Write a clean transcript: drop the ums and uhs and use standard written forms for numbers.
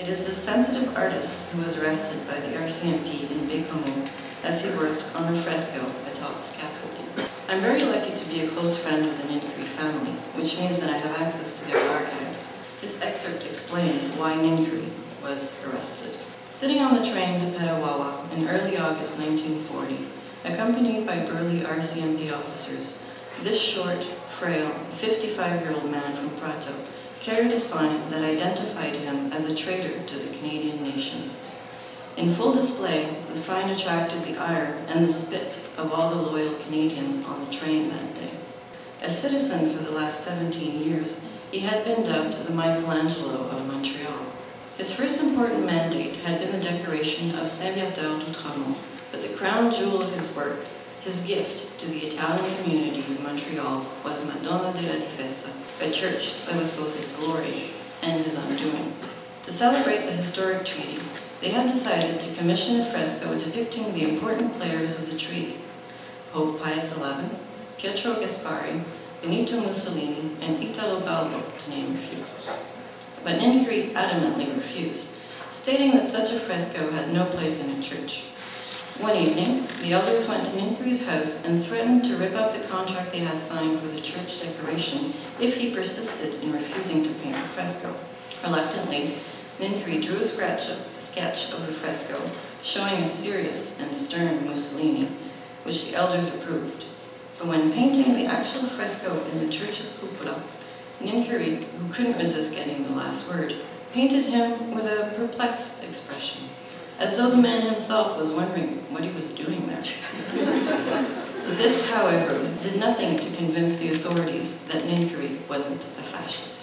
It is this sensitive artist who was arrested by the RCMP in Bécamo as he worked on a fresco atop scaffolding. I'm very lucky to be a close friend of the Nincri family, which means that I have access to their archives. This excerpt explains why Nincri was arrested. Sitting on the train to Petawawa in early August 1940, accompanied by burly RCMP officers, this short, frail, 55-year-old man from Prato carried a sign that identified him as a traitor to the Canadian nation. In full display, the sign attracted the ire and the spit of all the loyal Canadians on the train that day. A citizen for the last 17 years, he had been dubbed the Michelangelo of Montreal. His first important mandate had been the decoration of Saint-Viateur d'Outremont, but the crown jewel of his work, his gift to the Italian community of Montreal, was Madonna della Difesa, a church that was both his glory and his undoing. To celebrate the historic treaty, they had decided to commission a fresco depicting the important players of the treaty: Pope Pius XI, Pietro Gaspari, Benito Mussolini, and Italo Balbo, to name a few. But Nincri adamantly refused, stating that such a fresco had no place in a church. One evening, the elders went to Nincri's house and threatened to rip up the contract they had signed for the church decoration if he persisted in refusing to paint the fresco. Reluctantly, Nincri drew a sketch of the fresco, showing a serious and stern Mussolini, which the elders approved. But when painting the actual fresco in the church's cupola, Nincri, who couldn't resist getting the last word, painted him with a perplexed expression, as though the man himself was wondering what he was doing there. This, however, did nothing to convince the authorities that Nincri wasn't a fascist.